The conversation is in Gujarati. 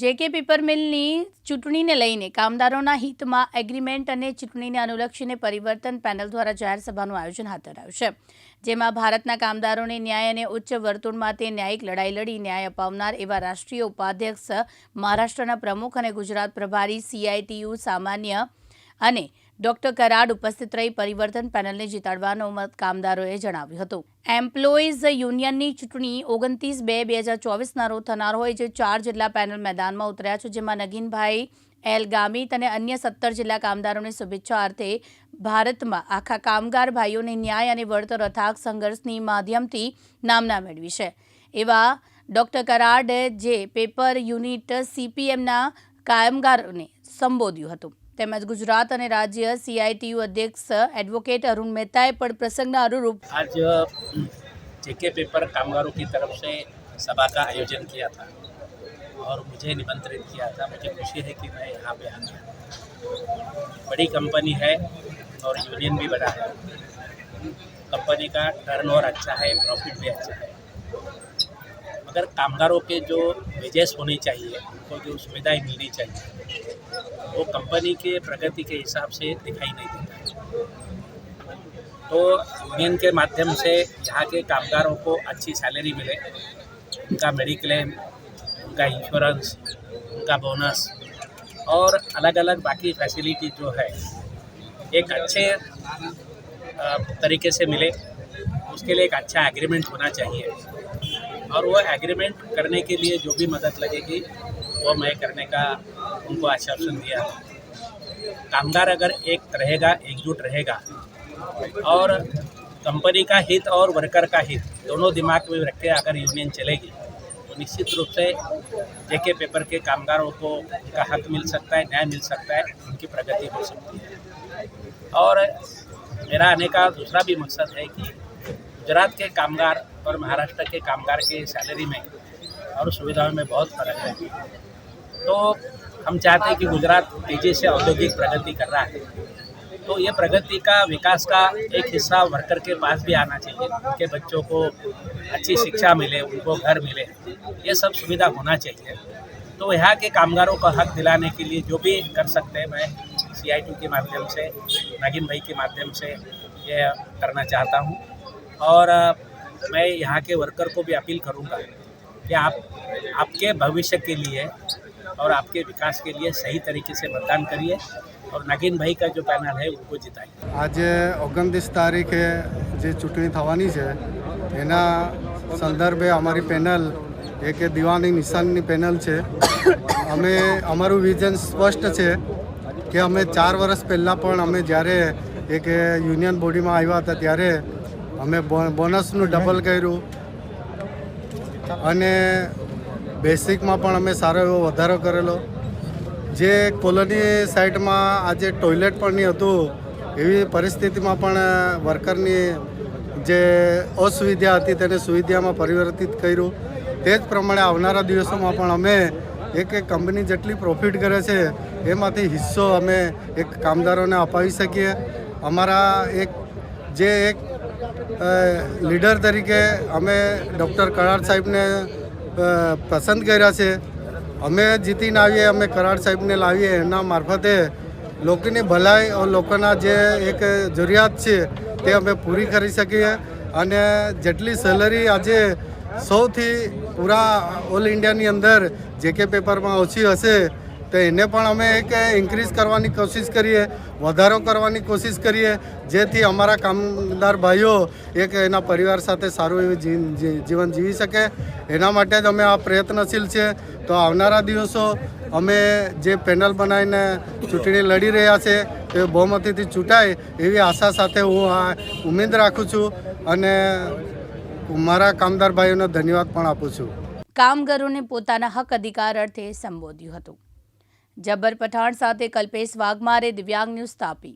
જેકે પેપર મિલની ચૂંટણીને લઈને કામદારોના હિતમાં એગ્રીમેન્ટ અને ચૂંટણીને અનુલક્ષીને પરિવર્તન પેનલ દ્વારા જાહેર સભાનું આયોજન હાથ ધરાયું છે, જેમાં ભારતના કામદારોને ન્યાય અને ઉચ્ચ વર્તુળ માટે ન્યાયિક લડાઈ લડી ન્યાય અપાવનાર એવા રાષ્ટ્રીય ઉપાધ્યક્ષ, મહારાષ્ટ્રના પ્રમુખ અને ગુજરાત પ્રભારી CITU સામાન્ય અને ડોક્ટર કરાડ ઉપસ્થિત રહી પરિવર્તન પેનલને જીતાડવાનો મત કામદારોએ જણાવ્યું હતું. એમ્પ્લોઈઝ યુનિયનની ચૂંટણી 29/2/2024ના રોજ થનાર હોય, જે 4 જેટલા પેનલ મેદાનમાં ઉતર્યા છે, જેમાં નગીનભાઈ એલ ગામિત અને અન્ય 17 જેટલા કામદારોની શુભેચ્છા અર્થે ભારતમાં આખા કામગાર ભાઈઓને ન્યાય અને વળતર અથાગ સંઘર્ષની માધ્યમથી નામના મેળવી છે એવા ડોક્ટર કરાડ, જે પેપર યુનિટ CPMના કામગારોને સંબોધ્યું હતું. તેમજ ગુજરાત અને રાજ્ય CITU अध्यक्ष एडवोकेट अरुण मेहताए पर प्रसंग अनुरूप आज जेके पेपर कामगारों की तरफ से सभा का आयोजन किया था और मुझे निमंत्रित किया था. मुझे खुशी है कि मैं यहाँ पे आ गया. बड़ी कंपनी है और यूनियन भी बड़ा है. कंपनी का टर्नओवर अच्छा है, प्रॉफिट भी अच्छा है, मगर कामगारों के जो वेजेस होनी चाहिए, उनको जो सुविधाएं मिलनी चाहिए, वो कंपनी के प्रगति के हिसाब से दिखाई नहीं देता. तो यूनियन के माध्यम से यहाँ के कामगारों को अच्छी सैलरी मिले, उनका मेडिक्लेम, उनका इंश्योरेंस, उनका बोनस और अलग अलग बाकी फैसिलिटी जो है एक अच्छे तरीके से मिले, उसके लिए एक अच्छा एग्रीमेंट होना चाहिए. और वो एग्रीमेंट करने के लिए जो भी मदद लगेगी वो मैं करने का उनको आश्वासन दिया. कामगार अगर एक रहेगा, एकजुट रहेगा और कंपनी का हित और वर्कर का हित दोनों दिमाग में रख के अगर यूनियन चलेगी तो निश्चित रूप से जेके पेपर के कामगारों को उनका हक मिल सकता है, न्याय मिल सकता है, उनकी प्रगति हो सकती है. और मेरा आने का दूसरा भी मकसद है कि गुजरात के कामगार और महाराष्ट्र के कामगार के सैलरी में और सुविधाओं में बहुत फ़र्क है. तो हम चाहते हैं कि गुजरात तेज़ी से औद्योगिक प्रगति कर रहा है, तो ये प्रगति का विकास का एक हिस्सा वर्कर के पास भी आना चाहिए. उनके बच्चों को अच्छी शिक्षा मिले, उनको घर मिले, ये सब सुविधा होना चाहिए. तो यहाँ के कामगारों को हक दिलाने के लिए जो भी कर सकते हैं, मैं CITU के माध्यम से, नागिन भाई के माध्यम से ये करना चाहता हूँ. और मैं यहाँ के वर्कर को भी अपील करूँगा कि आप आपके भविष्य के लिए और आपके विकास के लिए सही तरीके से मतदान करिए और नागिन भाई का जो पैनल है उनको जिताइए. आज 29 તારીખે જે ચૂંટણી થવાની છે એના સંદર્ભે અમારી પેનલ એક દીવાની નિશાનની પેનલ છે. અમે અમારું વિઝન સ્પષ્ટ છે કે અમે 4 વર્ષ પહેલાં પણ અમે જ્યારે એક યુનિયન બોડીમાં આવ્યા હતા ત્યારે અમે બોનસનું ડબલ કર્યું અને બેસિકમાં પણ અમે સારો એવો વધારો કરેલો. જે કોલોની સાઇડમાં આજે ટોયલેટ પણ નહીં હતું એવી પરિસ્થિતિમાં પણ વર્કરની જે અસુવિધા હતી તેને સુવિધામાં પરિવર્તિત કર્યું. તે જ પ્રમાણે આવનારા દિવસોમાં પણ અમે એક કંપની જેટલી પ્રોફિટ કરે છે એમાંથી હિસ્સો અમે એક કામદારોને અપાવી શકીએ. અમારા એક લીડર તરીકે અમે ડૉક્ટર કરાડ સાહેબને પસંદ કર્યા છે. અમે જીતીને આવીએ, અમે કરાડ સાહેબને લાવીએ, એના મારફતે લોકોની ભલાઈ और લોકોના જે એક જરૂરિયાત છે તે અમે પૂરી કરી શકીએ. અને જેટલી સેલરી આજે સૌથી પૂરા ઓલ ઇન્ડિયાની અંદર જેકે પેપરમાં ઓછી હશે તો એને પણ અમે એક ઇન્ક્રીઝ કરવાની કોશિશ કરીએ, વધારો કરવાની કોશિશ કરીએ, જેથી અમારા કામદાર ભાઈઓ એક એના પરિવાર સાથે સારું એવું જીવન જીવી શકે. એના માટે જ અમે આ પ્રયત્નશીલ છે. તો આવનારા દિવસો અમે જે પેનલ બનાવીને ચૂંટણી લડી રહ્યા છે તે બહુમતીથી ચૂંટાય એવી આશા સાથે હું આ ઉમેદ રાખું છું અને મારા કામદાર ભાઈઓને ધન્યવાદ પણ આપું છું. કામગારોને પોતાના હક અધિકાર અર્થે સંબોધ્યું હતું. જબ્બર પઠાણ સાથે કલ્પેશ વાઘમારે, દિવ્યાંગ ન્યૂઝ, તાપી.